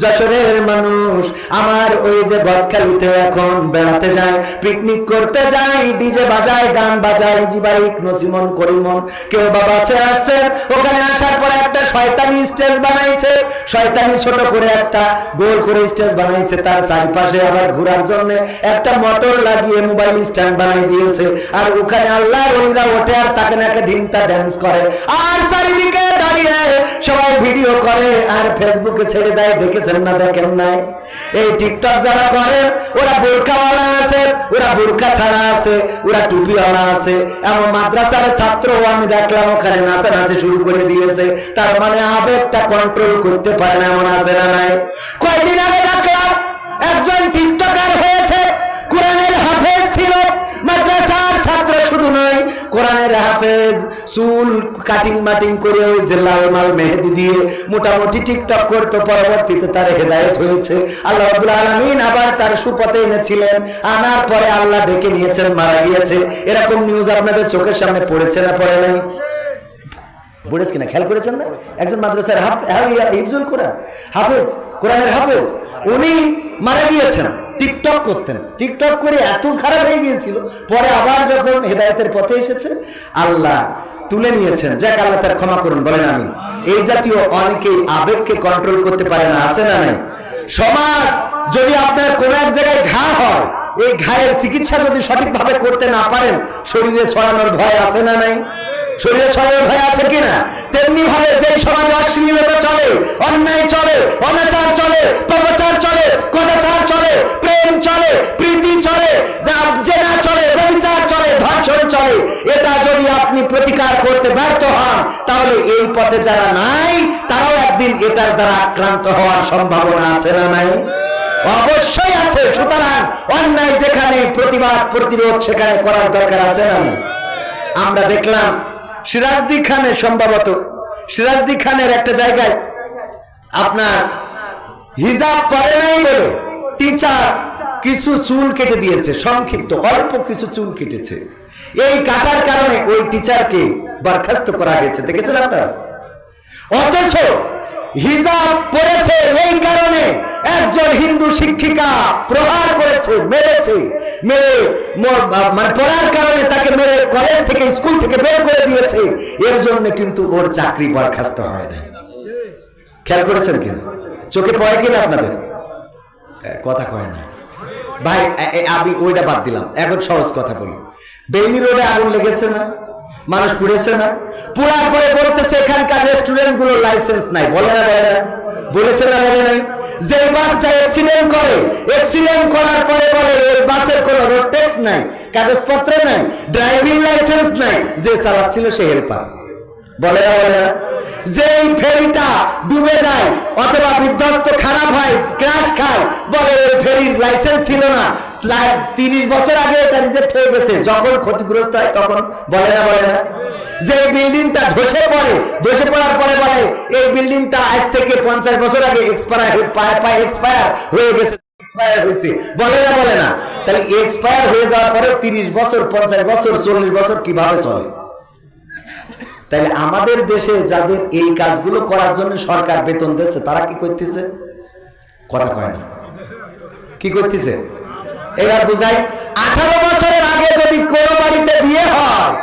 যশোরের মানুষ আমার ওই যে বকখালিতে এখন বেড়াতে যায়, পিকনিক করতে যায়, ডিজে বাজায়, গান বাজায়, জিবাইক নসিমন করিমন কেউ বাবা আসছে। ওখানে আসার পরে একটা শয়তানি স্টেজ বানাইছে, শয়তানি ছোট করে একটা গোল করে স্টেজ বানাইছে, তার চারিপাশে আবার ঘোরার জন্য একটা মোটর লাগিয়ে মোবাইল স্ট্যান্ড বানাই দিয়েছে। আর ওখানে আল্লাহর ওলিরা ওঠে আর তাকে নাকে ধিনতা ডান্স করে, আর চারিদিকে দাঁড়িয়ে সবাই ভিডিও করে আর ফেসবুকে ছেড়ে দেয়। দেখেছেন না দেখেন নাই? এই টিকটক যারা করে ওরা বোরকাওয়ালা আছে, ওরা বোরকা ছাড়া আছে, ওরা টুপিওয়ালা আছে। এমন মাদ্রাসার ছাত্র আমি দেখলাম ওখানে নাচানাচি শুরু করে দিয়েছে। তার মানে আবেগটা কন্ট্রোল করতে পারে না, এমন আছে না নাই? কয়েকদিন আগে দেখলাম একজন টিকটকার হয়েছে, কোরআনের হাফেজ ছিল, মাদ্রাসার ছাত্র শুধু নয়, কোরআনের হাফেজ, চুল কাটিং মাটিং করে ওই যে লাল মাল মেহেদি দিয়ে মোটামুটি টিকটক করতো। পরবর্তীতে তার হেদায়েত হয়েছে, আল্লাহ রাব্বুল আলামিন আবার তার সুপথে এনেছিলেন, আনার পরে আল্লাহ ডেকে নিয়েছেন, মারা গিয়েছে। এরকম নিউজ আপনাদের চোখের সামনে পড়েছে না পড়ে নাই? পড়েছে কিনা খেয়াল করেছেন না? একজন মাদ্রাসার হিফজুল কোরআন হাফেজ, কোরআনের হাফেজ, উনি মারা গিয়েছেন। টিকটক করতেন, টিকটক করে এত খারাপ হয়ে গিয়েছিল, পরে আবার যখন হেদায়েতের পথে এসেছে আল্লাহ তুলে নিয়েছেন। যাক, আল্লাহ তার ক্ষমা করুন, বলেন আমিন। এই জাতীয় অনেকেই আবেগকে কন্ট্রোল করতে পারে না, আছে না নাই? সমাজ যদি আপনার কোন এক জায়গায় ঘা হয়, এই ঘায়ের চিকিৎসা যদি সঠিকভাবে করতে না পারেন, শরীরে ছড়ানোর ভয় আছে না নাই? শরীরে ছড়ানোর ভয় আছে কিনা? তেমনি ভাবে যে সমাজে অশ্লীলতা চলে, অন্যায় চলে, অনাচার চলে, পাপাচার চলে, কদাচার চলে, প্রেম চলে, প্রীতি চলে, জেনা চলে, ব্যভিচার চলে, ধর্ষণ চলে, এটা যদি আপনি প্রতিকার করতে ব্যর্থ হন, তাহলে এই পথে যারা নাই তারাও একদিন এটার দ্বারা আক্রান্ত হওয়ার সম্ভাবনা আছে না নাই? অবশ্যই আছে। সুতরাং অন্যায় যেখানে, প্রতিবাদ প্রতিরোধ সেখানে করার দরকার আছে না? আমরা দেখলাম সিরাজদি খানের, সম্ভবত সিরাজদি খানের একটা জায়গায় আপনার হিজাব পরে নাই বলে টিচার কিছু চুল কেটে দিয়েছে, সংক্ষিপ্ত অল্প কিছু চুল কেটেছে। এই কাটার কারণে ওই টিচারকে বরখাস্ত করা হয়েছে, দেখেছেন আপনারা? অথচ হিজাব পরেছে এই কারণে একজন হিন্দু শিক্ষিকা প্রহার করেছে, মেরেছে, মেরে মানে পড়ার কারণে তাকে মেরে কলেজ থেকে, স্কুল থেকে বের করে দিয়েছে। এর জন্য কিন্তু ওর চাকরি বরখাস্ত হয় না। খেয়াল করেছেন কিনা? চোখে পড়ে কিনা আপনাদের? কথা কয় না ভাই। আমি ওইটা বাদ দিলাম, এখন সহজ কথা বলি। বেইলি রোডে আগুন লেগেছে না? মানুষ পুড়েছে না? পুরার পরে বলতেছে এখানকার রেস্টুরেন্ট গুলো লাইসেন্স নাই, বলে না? বলেছে না? বলে নাই? যে বাসটা অ্যাক্সিডেন্ট করে, অ্যাক্সিডেন্ট করার পরে বলে এই বাসের কোনো রোড ট্যাক্স নাই, কাগজপত্র নাই, ড্রাইভিং লাইসেন্স নাই, যে চালাচ্ছিল সে হেল্পার, বলে না? বলে না? যে ফেরিটা ডুবে যায় অথবা বিধ্বস্ত, খারাপ হয়, ক্র্যাশ খায়, বলে ওই ফেরির লাইসেন্স ছিল না, 30 বছর আগে এটা রিজেক্ট হয়ে গেছে, যখন ক্ষতিগ্রস্ত হয় তখন, বলে না? বলে না? যে বিল্ডিংটা ধসে পড়ে, ধসে পড়ার পরে বলে এই বিল্ডিংটা আজ থেকে 50 বছর আগে এক্সপায়ার হয়ে গেছে, বলে না? বলে না? তাহলে এক্সপায়ার হয়ে যাওয়ার পরে 30 বছর, 50 বছর, 40 বছর কিভাবে চলে? তাহলে আমাদের দেশে যাদের এই কাজগুলো করার জন্য সরকার বেতন দিচ্ছে, তারা কি করতেছে? কথা কয় না। কি করতেছে? এবার বুঝাই। 18 বছরের আগে যদি কোনো বাড়িতে বিয়ে হয়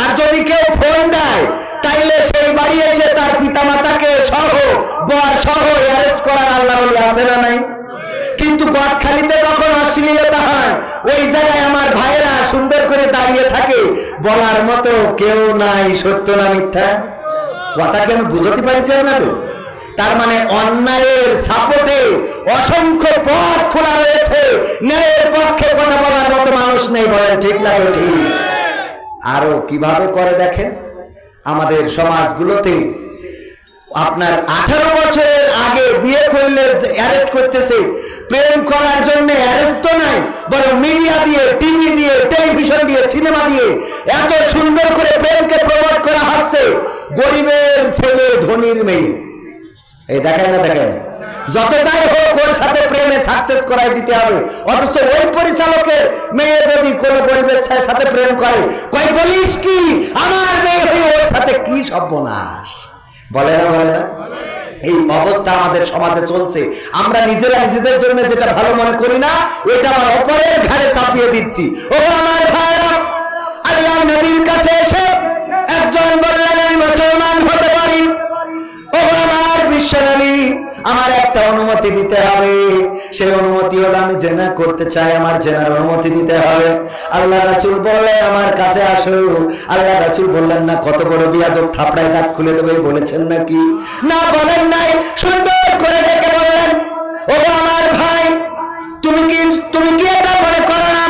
আর যদি কেউ ফোন দেয়, তাইলে সেই বাড়ি এসে তার পিতামাতাকে সহ, বর সহ অ্যারেস্ট করার আল্লাহ বলে আছে না নাই? কিন্তু গদখালিতে যখন অশ্লীলতা হয়, ওই জায়গায় আমার ভাইয়েরা সুন্দর করে দাঁড়িয়ে থাকে, বলার মতো কেউ নাই। সত্য না মিথ্যা? কথা কেন বুঝতে পারছি আপনাদের? তার মানে অন্যায়ের সাপোর্টে অসংখ্য পথ খোলা রয়েছে, ন্যায়ের পক্ষে কথা বলার মতো মানুষ নেই। বলেন ঠিক না? ঠিক। আরো কিভাবে করে দেখেন আমাদের সমাজগুলোতে, আপনার 18 বছরের আগে বিয়ে করলে অ্যারেস্ট করতেছে, প্রেম করার জন্য অ্যারেস্ট তো নাই, বরং মিডিয়া দিয়ে, টিভি দিয়ে, টেলিভিশন দিয়ে, সিনেমা দিয়ে এত সুন্দর করে প্রেমকে প্রমোট করা হচ্ছে। গরিবের ছেলে ধনীর মেয়ে, এই দেখায় না? দেখায় না? যত যাই হোক ওর সাথে প্রেমে সাকসেস করাই দিতে হবে। অথচ ওই পরিচালকের মেয়ে যদি কোনো গরিবের সাথে প্রেম করে, কই বলিস কি আমার মেয়ে হয়ে ওর সাথে কি সর্বনাশ, বলে না? বলে না? এই অবস্থা আমাদের সমাজে চলছে। আমরা নিজেরা নিজেদের জন্য যেটা ভালো মনে করি না, ওইটা আমার অপরের ঘাড়ে চাপিয়ে দিচ্ছি। ও আমার ভাইরা, আল্লাহ নবীর কাছে এসে একজন বললেন আমি মুসলমান হতে পারি। ও আমার বিশ্বনবী, আমার একটা অনুমতি দিতে হবে। সেই অনুমতি হলো আমি জেনা করতে চাই, আমার জেনার অনুমতি দিতে হবে। আল্লাহ রাসূল বললেন আমার কাছে আসো। আল্লাহ রাসূল বললেন না, কত বড় বিয়াদব, থাপড়ায় দাঁত খুলে দেবে বলেছেন নাকি? না, বলেন নাই। সুন্দর করে ডেকে বললেন, ও আমার ভাই, তুমি কি এটা মনে করো না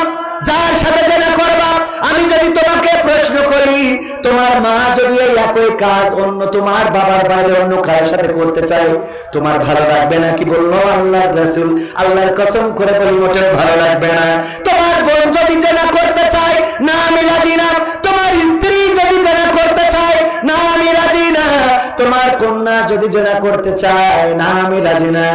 যার সাথে জেনা করবা, আমি যদি তোমাকে প্রশ্ন করি তোমার মা যদি এই একই কাজ অন্য তোমার বাবার বাইরে অন্য কারোর সাথে করতে চায়, তোমার ভালো লাগবে না? কি বললো আল্লাহর রাসূল, আল্লাহর কসম করে বলি মোটেও ভালো লাগবে না। তোমার বোন যদি জেনা করতে চায়, না আমি রাজি না। তোমার স্ত্রী যদি জেনা করতে চায়, না আমি রাজি না। তোমার কন্যা যদি জেনা করতে চায়, না আমি রাজি না।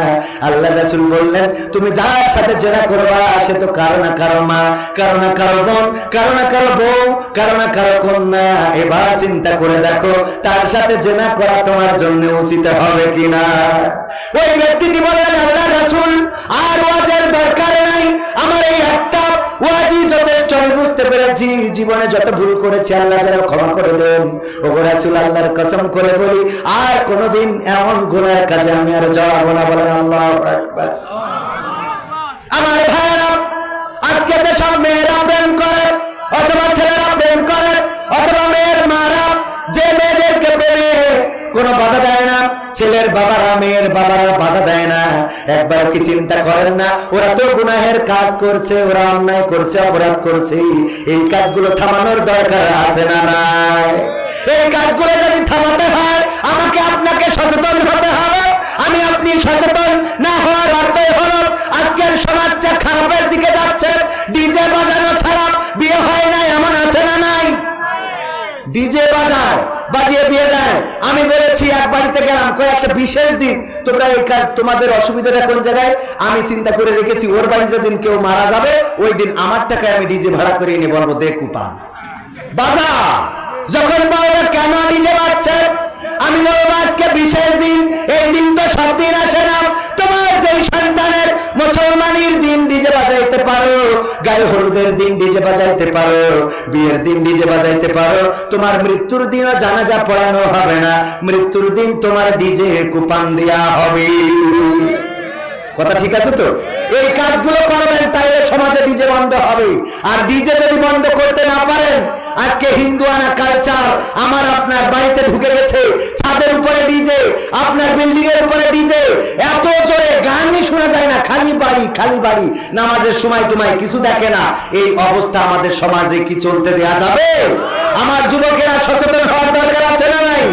আল্লাহর রাসূল বললেন, তুমি যার সাথে জেনা করবা সে তো কারো না কারো মা, কারো না কারো বোন, কারো না কারো বউ, কারো না কারো কন্যা। এবার চিন্তা করে দেখো তার সাথে জেনা করা তোমার জন্য উচিত হবে কিনা? ওই ব্যক্তিটি বললেন, আল্লাহ রাসূল আর ওয়াজের দরকার নাই, আমার এই একটা ওয়াজই যথেষ্ট, আমি বুঝতে পেরেছি জীবনে যত ভুল করেছি আল্লাহ যেন ক্ষমা করে দেন। ওগো রাসূল, আল্লাহর কসম করে বলি আর কোনোদিন এমন গুনাহের কাজে আমি আর জড়াবো না। বলেন আল্লাহু আকবার। আমার ভাইরা, আজকে যে সব মেয়েরা প্রেম করে অথবা ছেলেরা প্রেম করে অথবা মেয়ের মারা যে মেয়েদেরকে প্রেমে কোনো বাধা দেয় না, ছেলের বাবারা মেয়ের বাবারা বাধা দেয় না, একবার কি চিন্তা করেন না ওরা তো গুনাহের কাজ করছে, ওরা অন্যায় করছে, অপরাধ করছে, এই কাজগুলো থামানোর দরকার আছে না নাই? এই কাজগুলো যদি থামাতে হয় আমাকে আপনাকে সচেতন হতে হবে। আমি আপনি সচেতন না হওয়ার অর্থই হলো আজকের সমাজটা খারাপের দিকে যাচ্ছে। ডিজে বাজানো ছাড়া বিয়ে হয় না এমন আছে না নাই? ডিজে বাজিয়ে বিয়ে দেয়। আমি বলেছি এক বাড়িতে গেলাম, কয়েকটা বিশেষ দিন তোমরা এই কাজ, তোমাদের অসুবিধাটা কোন জায়গায়? আমি চিন্তা করে রেখেছি ওর বাড়ি যেদিন কেউ মারা যাবে ওই দিন আমার টাকায় আমি ডিজে ভাড়া করে নিয়ে বলবো দেখু পান বাজা। যখন বলবে কেন ডিজে বাজছে, আমি বলবো আজকে বিশেষ দিন, এই দিন তো সব দিন আসে না। তোমার যেই সন্তানের মুসলমানের দিন ডিজে বাজাইতে পারো, গায়ে হলুদের দিন ডিজে বাজাইতে পারো, বিয়ের দিন ডিজে বাজাইতে পারো, তোমার মৃত্যুর দিনও জানাজা পড়ানো হবে না, মৃত্যুর দিন তোমার ডিজে কুপান দেয়া হবে। কথা ঠিক আছে তো? এই কাজগুলো করবেন, তাইলে সমাজে ডিজে বন্ধ হবে। আর ডিজে যদি বন্ধ করতে না পারেন, আজকে হিন্দুয়ানা কালচার আমার আপনার বাড়িতে ঢুকে গেছে, ছাদের উপরে ডিজে, আপনার বিল্ডিং এর উপরে ডিজে, এত জোরে গানই শোনা যায় না, খালি বাড়ি, নামাজের সময় টুমায় কিছু দেখে না। এই অবস্থা আমাদের সমাজে কি চলতে দেয়া যাবে? আমার যুবকেরা সচেতন হওয়ার দরকার আছে না নাই?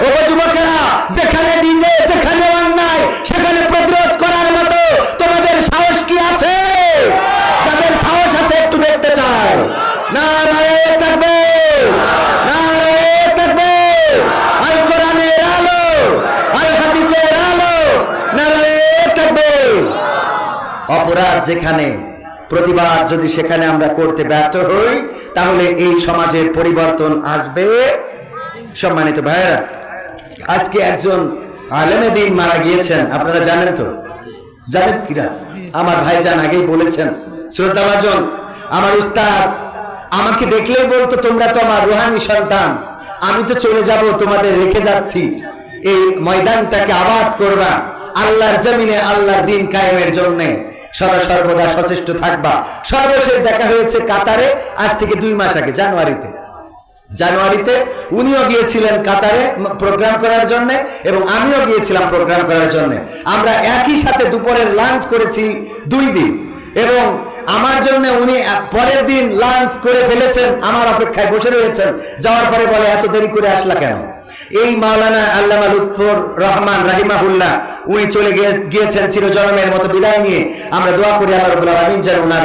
ও যুবকেরা, যেখানে ডিজে, যেখানে অন্যায়, সেখানে প্রতিরোধ করার মতো তোমাদের সাহস কি আছে? যাদের সাহস আছে একটু দেখতে চাই। নারায়ে তাকবীর, নারায়ে তাকবীর, আল কোরআনের আলো, আল হাদিসের আলো, নারায়ে তাকবীর। অপরাধ যেখানে, প্রতিবাদ যদি সেখানে আমরা করতে ব্যর্থ হই, তাহলে এই সমাজের পরিবর্তন আসবে। সম্মানিত ভাইরা, আজকে একজন আলেমে দ্বীন মারা গিয়েছেন, আপনারা জানেন তো? জানেন কিনা? আমার ভাইজান আগেই বলেছেন। শ্রদ্ধাভাজন, আমার উস্তাদ আমাকে দেখলেই বলতো তোমরা তো আমার রুহানি সন্তান, আমি তো চলে যাব, তোমাদের রেখে যাচ্ছি, এই ময়দানটাকে আবাদ করবা, আল্লাহর জমিনে আল্লাহর দ্বীন কায়েমের জন্য সদা সর্বদা সচেষ্ট থাকবা। সর্বশেষ দেখা হয়েছে কাতারে, আজ থেকে 2 মাস আগে, জানুয়ারিতে উনিও গিয়েছিলেন কাতারে প্রোগ্রাম করার জন্য এবং আমিও গিয়েছিলাম প্রোগ্রাম করার জন্য। আমরা একই সাথে দুপুরের লাঞ্চ করেছি 2 দিন এবং আমার জন্য উনি পরের দিন লাঞ্চ করে ফেলেছেন, আমার অপেক্ষায় বসে রয়েছেন। যাওয়ার পরে বলে এত দেরি করে আসলা কেন? এই মাওলানা আল্লামা লুৎফর রহমান রাহিমাহুল্লাহ উনি চলে গিয়েছেন চিরজনমের মতো বিদায় নিয়ে। আমরা দোয়া করি আল্লাহ রাব্বুল আলামিন যেন উনার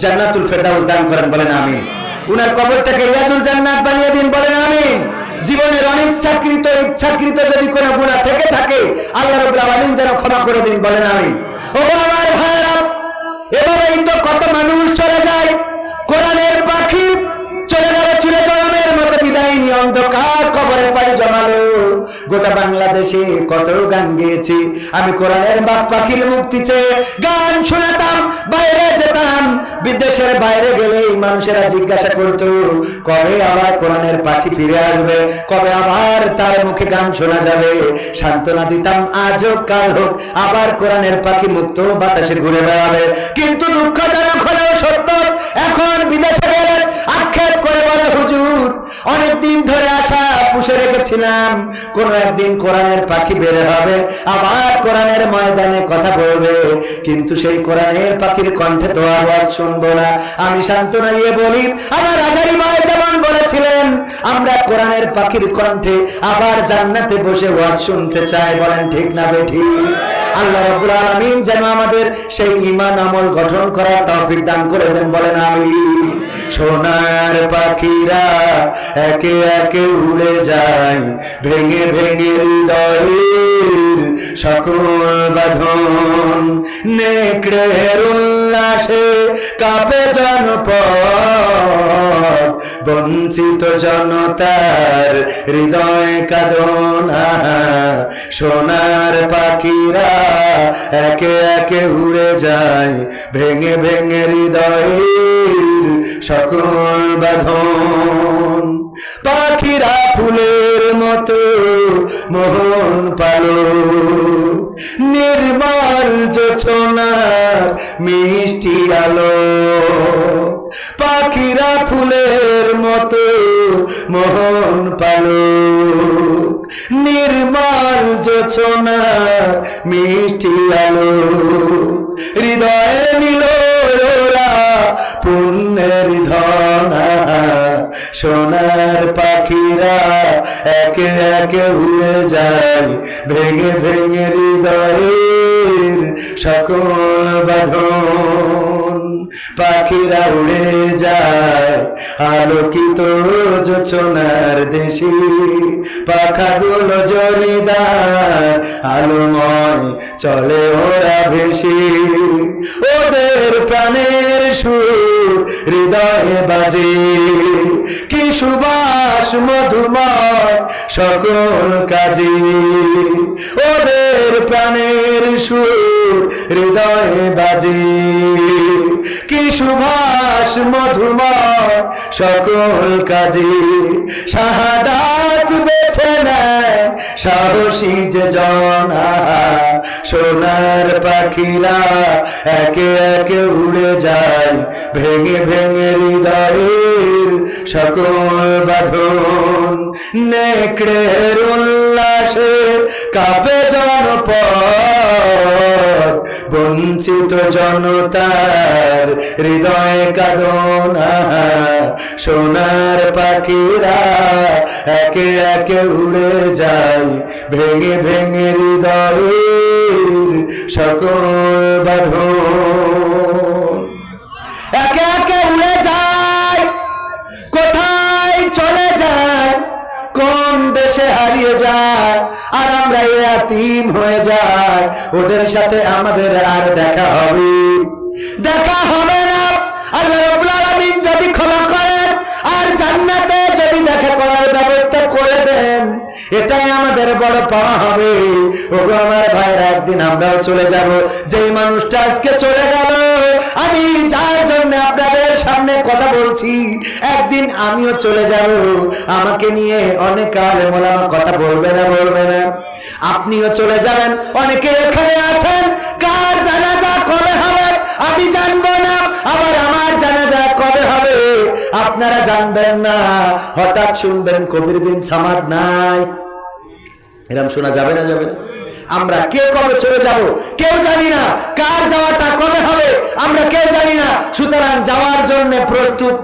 জান্নাতুল ফেরদাউস দান করেন, বলেন আমিন। উনার কবরটাকে রিয়াজুল জান্নাত বানিয়ে দিন, বলেন আমিন। জীবনের অনিচ্ছাকৃত ইচ্ছাকৃত যদি কোনো গুনাহ থেকে থাকে আল্লাহ রাব্বুল আলামিন যেন ক্ষমা করে দিন, বলেন আমিন। ও আমার ভাইরা, এভাবেই তো কত মানুষ চলে যায়, কোরআনের পাখি চলে গেল চিরজনমের মতো বিদায় নিয়ে, অন্ধকার কবরে পাড়ি জমালো, গোটা বাংলাদেশে কত গান গেয়েছি আমি, কোরআনের বাপ পাখির মুক্তি চেয়ে গান শোনাতাম, বাইরে যেতাম, বিদেশের বাইরে গেলেই মানুষেরা জিজ্ঞাসা করতো কবে আবার কোরআনের পাখি ফিরে আসবে, কবে আবার তার মুখে গান শোনা যাবে। সান্ত্বনা দিতাম আজ হোক কাল হোক আবার কোরআনের পাখি মুক্ত বাতাসে ঘুরে বেড়াবে। কিন্তু দুঃখজনক হলেও সত্য, এখন বিদেশে গেলে আক্ষেপ করে বলে হুজুর অনেকদিন ধরে আশা পুষে রেখেছিলাম, কোন একদিন কোরআনের পাখি বের হবে, আবার কোরআনের ময়দানে কথা বলবে, কিন্তু সেই কোরআনের পাখির কণ্ঠে তো আওয়াজ শুনবো না। আমি সান্ত্বনা দিয়ে বলি আমার হাজারি ভাই যেমন বলেছিলেন আমরা কোরআনের পাখির কণ্ঠে আবার জান্নাতে বসে ওয়াজ শুনতে চাই, বলেন ঠিক না বেঠিক? আল্লাহ রাব্বুল আলামিন যেন আমাদের সেই ঈমান আমল গঠন করার তৌফিক দান করে দেন, বলেন আমিন। সোনার পাখিরা একে একে উড়ে যায়, ভেঙে ভেঙে হৃদয়ের সকল বাঁধন, নেকড়ের উল্লাসে কাঁপে জনপদ, বঞ্চিত জনতার হৃদয় কাঁদনা। সোনার পাখিরা একে একে উড়ে যায়, ভেঙে ভেঙে হৃদয়ের সকল বাঁধন। পাখিরা ফুলের মতো মোহন পালক, নির্মল জোছনার মিষ্টি আলো। পাখিরা ফুলের মতো মোহন পালক, নির্মল জোছনার মিষ্টি আলো। হৃদয়ে নিল ওরা পুণ্যের ধনা, সোনার পাখিরা একে একে উড়ে যায়, ভেঙে ভেঙে হৃদয়ের সকল বাঁধন। পাখিরা উড়ে যায় আলোকিত জোছনার দেশে, পাখাগুলো জরিদার আলোময় চলে ওরা ভেসে। ওদের প্রাণের সুর হৃদয়ে বাজে, কি সুবাস মধুময় সকল কাজে। ওদের প্রাণের সুর হৃদয়ে বাজে, কি সুবাস মধুময় সকল কাজে। শাহাদাত বেছে নেয় সাহসী যে জনা, সোনার পাখিরা একে একে উড়ে যায়, ভেঙে ভেঙে হৃদয়ের সকল বাঁধন। নেকড়ের উল্লাসে কাঁপে জনপদ, বঞ্চিত জনতার হৃদয় কাঁদনা। সোনার পাখিরা একে একে উড়ে যায়, ভেঙে ভেঙে হৃদয়ের সকল বাঁধন। একে একে উড়ে যায়, কোথায় চলে যায়, কোন দেশে হারিয়ে যায়, আর আমরা ইয়াতীম হয়ে যাই। ওদের সাথে আমাদের আর দেখা হবে না। আল্লাহ রাব্বুল আলামিন যদি ক্ষমা করেন আর জান্নাতে যদি দেখা করার ব্যবস্থা করে দেন, এটাই আমাদের বড় পাওয়া হবে। ওগো আমার ভাইরা, একদিন আমরাও চলে যাব। যেই মানুষটা আজকে চলে গেল, আমি যার জন্য আপনাদের সামনে কথা বলছি, একদিন আমিও চলে যাব। আমাকে নিয়ে অনেক আলেম ওলামা কথা বলবে না? আপনিও চলে যাবেন। অনেকে এখানে আছেন, কার জানাজা কবে হবে আমি জানবো না, আবার আমার জানাজা কবে হবে আপনারা জানবেন না। হঠাৎ শুনবেন কবির বিন সামাদ নাই, এরকম শোনা যাবে না? আমরা কে কবে চলে যাব কেউ জানি না, কার যাওয়াটা কবে হবে আমরা কেউ জানি না। সুতরাং যাওয়ার জন্য প্রস্তুত